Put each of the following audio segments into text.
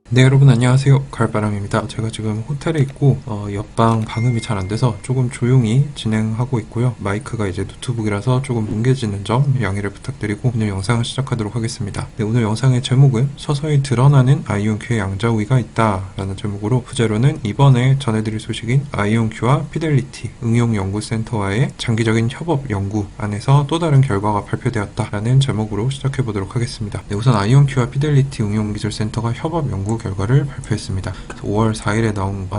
네, 여러분 안녕하세요. 가을바람입니다. 제가 지금 호텔에 있고 옆방 방음이 잘 안 돼서 조금 조용히 진행하고 있고요. 마이크가 이제 노트북이라서 조금 뭉개지는 점 양해를 부탁드리고 오늘 영상을 시작하도록 하겠습니다. 네, 오늘 영상의 제목은 서서히 드러나는 아이온큐의 양자우위가 있다 라는 제목으로, 부제로는 이번에 전해드릴 소식인 아이온큐와 피델리티 응용연구센터와의 장기적인 협업 연구 안에서 또 다른 결과가 발표되었다 라는 제목으로 시작해보도록 하겠습니다. 네, 우선 아이온큐와 피델리티 응용기술센터가 협업 연구 결과를 발표했습니다. 5월 4일에 나온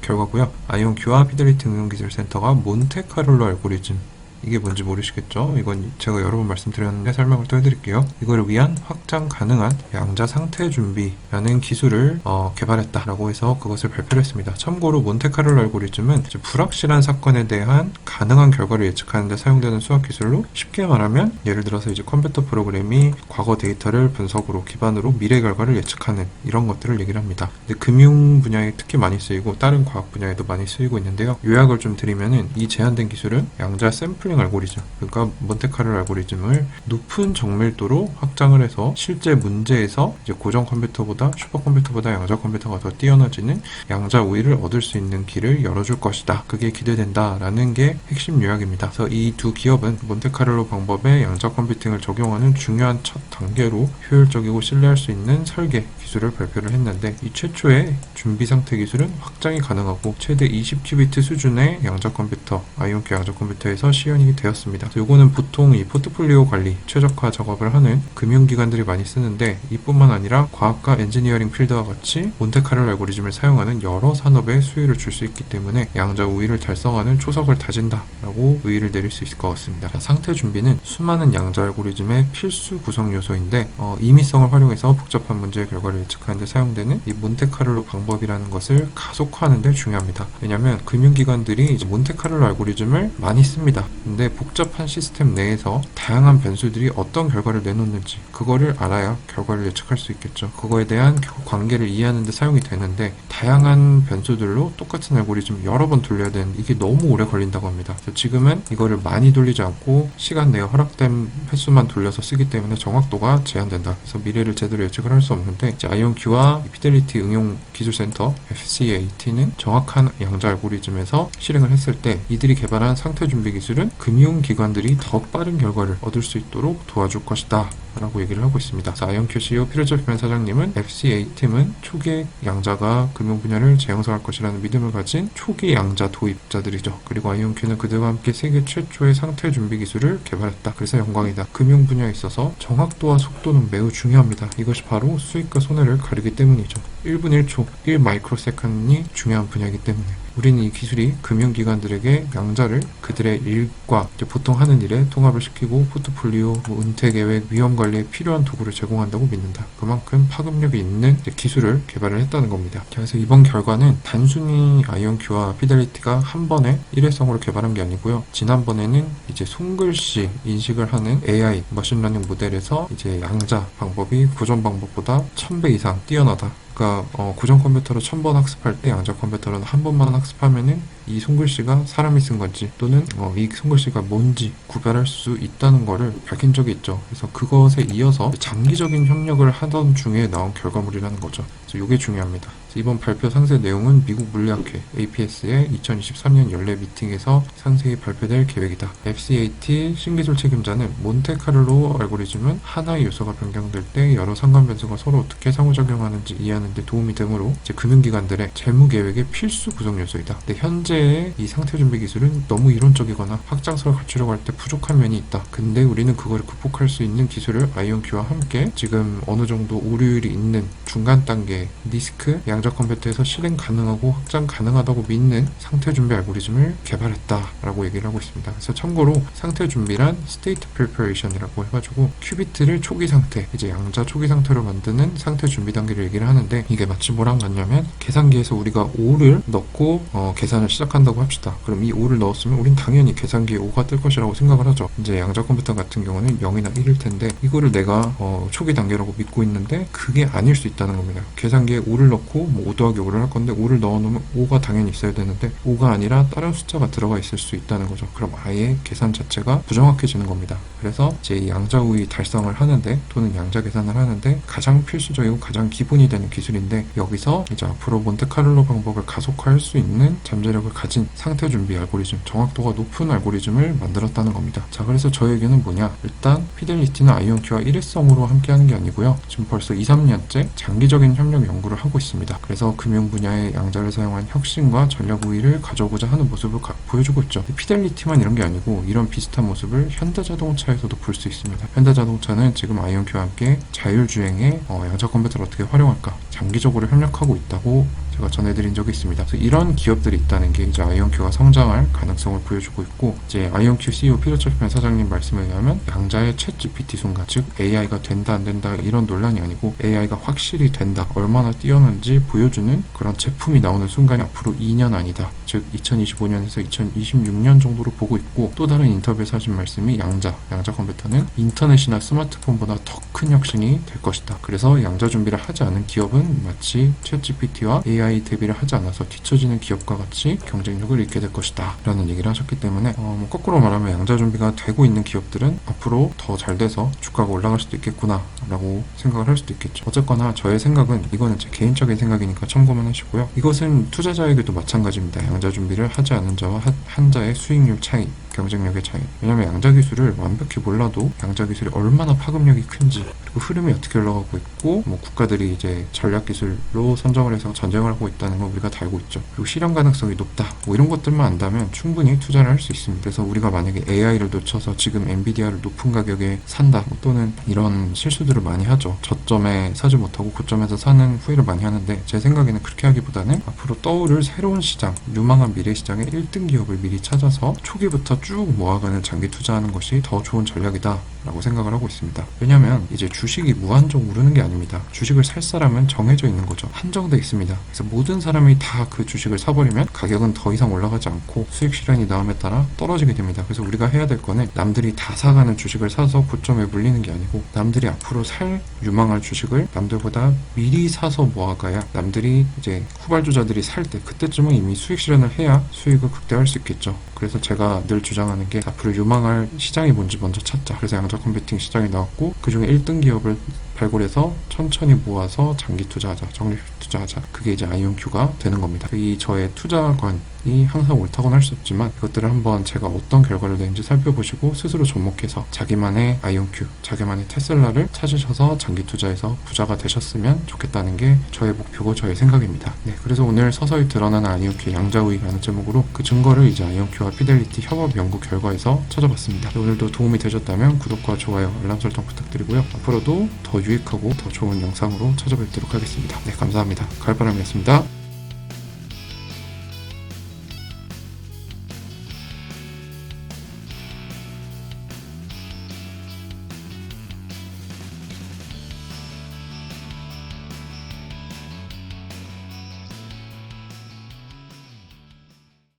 결과고요. 아이온큐와 피델리티 응용기술센터가 몬테카를로 알고리즘, 이게 뭔지 모르시겠죠? 이건 제가 여러 번 말씀드렸는데 설명을 또 해드릴게요. 이걸 위한 확장 가능한 양자 상태 준비라는 기술을 개발했다라고 해서 그것을 발표를 했습니다. 참고로 몬테카를로 알고리즘은 불확실한 사건에 대한 가능한 결과를 예측하는 데 사용되는 수학 기술로, 쉽게 말하면 예를 들어서 이제 컴퓨터 프로그램이 과거 데이터를 분석으로 기반으로 미래 결과를 예측하는 이런 것들을 얘기를 합니다. 근데 금융 분야에 특히 많이 쓰이고 다른 과학 분야에도 많이 쓰이고 있는데요. 요약을 좀 드리면은 이 제한된 기술은 양자 샘플링 알고리즘, 그러니까 몬테카를로 알고리즘을 높은 정밀도로 확장을 해서 실제 문제에서 이제 고정 컴퓨터보다, 슈퍼컴퓨터보다 양자 컴퓨터가 더 뛰어나지는 양자 우위를 얻을 수 있는 길을 열어줄 것이다. 그게 기대된다라는 게 핵심 요약입니다. 그래서 이 두 기업은 몬테카를로 방법에 양자 컴퓨팅을 적용하는 중요한 첫 단계로 효율적이고 신뢰할 수 있는 설계 기술을 발표를 했는데, 이 최초의 준비 상태 기술은 확장이 가능하고 최대 20큐비트 수준의 양자 컴퓨터, 아이온큐 양자 컴퓨터에서 시연이 되었습니다. 요거는 보통 이 포트폴리오 관리, 최적화 작업을 하는 금융기관들이 많이 쓰는데, 이뿐만 아니라 과학과 엔지니어링 필드와 같이 몬테카를로 알고리즘을 사용하는 여러 산업에 수혜를 줄 수 있기 때문에 양자 우위를 달성하는 초석을 다진다라고 의의를 내릴 수 있을 것 같습니다. 상태 준비는 수많은 양자 알고리즘의 필수 구성 요소인데, 임의성을 활용해서 복잡한 문제의 결과를 예측하는 데 사용되는 이 몬테카를로 방법이라는 것을 가속화하는 데 중요합니다. 왜냐하면 금융기관들이 이제 몬테카를로 알고리즘을 많이 씁니다. 근데 복잡한 시스템 내에서 다양한 변수들이 어떤 결과를 내놓는지 그거를 알아야 결과를 예측할 수 있겠죠. 그거에 대한 관계를 이해하는 데 사용이 되는데, 다양한 변수들로 똑같은 알고리즘 여러 번 돌려야 되는데 이게 너무 오래 걸린다고 합니다. 그래서 지금은 이거를 많이 돌리지 않고 시간 내에 허락된 횟수만 돌려서 쓰기 때문에 정확도가 제한된다. 그래서 미래를 제대로 예측을 할 수 없는데, 이제 아이온큐와 피델리티 응용기술센터 FCAT는 정확한 양자 알고리즘에서 실행을 했을 때 이들이 개발한 상태 준비 기술은 금융기관들이 더 빠른 결과를 얻을 수 있도록 도와줄 것이다 라고 얘기를 하고 있습니다. 아이온큐 CEO 피르저 피멘 사장님은 FCA팀은 초기 양자가 금융 분야를 재형성할 것이라는 믿음을 가진 초기 양자 도입자들이죠. 그리고 아이온큐는 그들과 함께 세계 최초의 상태 준비 기술을 개발했다. 그래서 영광이다. 금융 분야에 있어서 정확도와 속도는 매우 중요합니다. 이것이 바로 수익과 손해를 가리기 때문이죠. 1분 1초, 1마이크로세컨이 중요한 분야이기 때문에 우리는 이 기술이 금융기관들에게 양자를 그들의 일과 보통 하는 일에 통합을 시키고 포트폴리오, 은퇴 계획, 위험 관리에 필요한 도구를 제공한다고 믿는다. 그만큼 파급력이 있는 기술을 개발을 했다는 겁니다. 그래서 이번 결과는 단순히 아이온큐와 피델리티가 한 번에 일회성으로 개발한 게 아니고요. 지난번에는 이제 손글씨 인식을 하는 AI 머신러닝 모델에서 이제 양자 방법이 고전 방법보다 1000배 이상 뛰어나다. 그러니까 고전 컴퓨터로 1000번 학습할 때 양자 컴퓨터로는 한 번만 학습하면은 이 손글씨가 사람이 쓴 건지 또는 이 손글씨가 뭔지 구별할 수 있다는 거를 밝힌 적이 있죠. 그래서 그것에 이어서 장기적인 협력을 하던 중에 나온 결과물이라는 거죠. 그래서 이게 중요합니다. 이번 발표 상세 내용은 미국 물리학회 APS의 2023년 연례 미팅에서 상세히 발표될 계획이다. FCAT 신기술 책임자는 몬테카를로 알고리즘은 하나의 요소가 변경될 때 여러 상관 변수가 서로 어떻게 상호작용하는지 이해하는 데 도움이 되므로 이제 금융기관들의 재무 계획의 필수 구성 요소이다. 근데 현재의 이 상태 준비 기술은 너무 이론적이거나 확장성을 갖추려고 할 때 부족한 면이 있다. 근데 우리는 그걸 극복할 수 있는 기술을 아이온큐와 함께 지금 어느 정도 오류율이 있는 중간 단계 리스크 양자 컴퓨터에서 실행 가능하고 확장 가능하다고 믿는 상태 준비 알고리즘을 개발했다라고 얘기를 하고 있습니다. 그래서 참고로 상태 준비란 state preparation이라고 해가지고 큐비트를 초기 상태, 이제 양자 초기 상태로 만드는 상태 준비 단계를 얘기를 하는데, 이게 마치 뭐랑 같냐면 계산기에서 우리가 5를 넣고 계산을 시작한다고 합시다. 그럼 이 5를 넣었으면 우린 당연히 계산기에 5가 뜰 것이라고 생각을 하죠. 이제 양자 컴퓨터 같은 경우는 0이나 1일 텐데 이거를 내가 초기 단계라고 믿고 있는데 그게 아닐 수 있다는 겁니다. 계산기에 5를 넣고 뭐 5 더하기 5를 할 건데 5를 넣어놓으면 5가 당연히 있어야 되는데 5가 아니라 다른 숫자가 들어가 있을 수 있다는 거죠. 그럼 아예 계산 자체가 부정확해지는 겁니다. 그래서 이제 이 양자우위 달성을 하는데 또는 양자 계산을 하는데 가장 필수적이고 가장 기본이 되는 기술인데, 여기서 이제 앞으로 몬테카를로 방법을 가속화할 수 있는 잠재력을 가진 상태 준비 알고리즘, 정확도가 높은 알고리즘을 만들었다는 겁니다. 자, 그래서 저에게는 뭐냐, 일단 피델리티는 아이온큐와 일회성으로 함께하는 게 아니고요, 지금 벌써 2, 3년째 장기적인 협력 연구를 하고 있습니다. 그래서 금융 분야의 양자를 사용한 혁신과 전략 우위를 가져오고자 하는 모습을 보여주고 있죠. 피델리티만 이런 게 아니고 이런 비슷한 모습을 현대자동차에서도 볼 수 있습니다. 현대자동차는 지금 아이온큐와 함께 자율주행에 양자 컴퓨터를 어떻게 활용할까 장기적으로 협력하고 있다고 제가 전해드린 적이 있습니다. 그래서 이런 기업들이 있다는 게 이제 아이온큐가 성장할 가능성을 보여주고 있고, 이제 아이온큐 CEO 피터 찰프맨 사장님 말씀에 의하면 양자의 챗 GPT 순간, 즉 AI가 된다 안 된다 이런 논란이 아니고 AI가 확실히 된다, 얼마나 뛰어난지 보여주는 그런 제품이 나오는 순간이 앞으로 2년 아니다, 즉 2025년에서 2026년 정도로 보고 있고, 또 다른 인터뷰에서 하신 말씀이 양자 컴퓨터는 인터넷이나 스마트폰보다 더 큰 혁신이 될 것이다. 그래서 양자 준비를 하지 않은 기업은 마치 챗 GPT와 AI 대비를 하지 않아서 뒤처지는 기업과 같이 경쟁력을 잃게 될 것이다 라는 얘기를 하셨기 때문에 거꾸로 말하면 양자 준비가 되고 있는 기업들은 앞으로 더 잘 돼서 주가가 올라갈 수도 있겠구나 라고 생각을 할 수도 있겠죠. 어쨌거나 저의 생각은, 이거는 제 개인적인 생각이니까 참고만 하시고요, 이것은 투자자에게도 마찬가지입니다. 양자 준비를 하지 않은 자와 한 자의 수익률 차이, 경쟁력의 차이. 왜냐하면 양자 기술을 완벽히 몰라도 양자 기술이 얼마나 파급력이 큰지, 그리고 흐름이 어떻게 올라가고 있고, 뭐 국가들이 이제 전략 기술로 선정을 해서 전쟁을 하고 있다는 건 우리가 다 알고 있죠. 그리고 실현 가능성이 높다, 뭐 이런 것들만 안다면 충분히 투자를 할 수 있습니다. 그래서 우리가 만약에 AI를 놓쳐서 지금 엔비디아를 높은 가격에 산다, 또는 이런 실수들을 많이 하죠. 저점에 사지 못하고 고점에서 사는 후회를 많이 하는데, 제 생각에는 그렇게 하기보다는 앞으로 떠오를 새로운 시장, 유망한 미래 시장의 1등 기업을 미리 찾아서 초기부터 쭉 모아가는 장기 투자하는 것이 더 좋은 전략이다 라고 생각을 하고 있습니다. 왜냐면 이제 주식이 무한정 오르는 게 아닙니다. 주식을 살 사람은 정해져 있는 거죠. 한정돼 있습니다. 그래서 모든 사람이 다 그 주식을 사버리면 가격은 더 이상 올라가지 않고 수익 실현이 나옴에 따라 떨어지게 됩니다. 그래서 우리가 해야 될 거는 남들이 다 사가는 주식을 사서 고점에 물리는 게 아니고, 남들이 앞으로 살 유망할 주식을 남들보다 미리 사서 모아가야 남들이 이제 후발주자들이 살 때, 그때쯤은 이미 수익 실현을 해야 수익을 극대화할 수 있겠죠. 그래서 제가 늘 주장하는 게, 앞으로 유망할 시장이 뭔지 먼저 찾자. 그래서 양자 컴퓨팅 시장이 나왔고, 그중에 1등 기업을 발굴해서 천천히 모아서 장기 투자하자, 적립 투자하자. 그게 이제 아이온큐가 되는 겁니다. 이 저의 투자관이 항상 옳다고는 할 수 없지만, 이것들을 한번 제가 어떤 결과를 내는지 살펴보시고 스스로 접목해서 자기만의 아이온큐, 자기만의 테슬라를 찾으셔서 장기 투자해서 부자가 되셨으면 좋겠다는 게 저의 목표고 저의 생각입니다. 네, 그래서 오늘 서서히 드러나는 아이온큐 양자우위라는 제목으로 그 증거를 이제 아이온큐와 피델리티 협업 연구 결과에서 찾아봤습니다. 오늘도 도움이 되셨다면 구독과 좋아요, 알람 설정 부탁드리고요. 앞으로도 더 유익하고 더 좋은 영상으로 찾아뵙도록 하겠습니다. 네, 감사합니다. 가을바람이었습니다.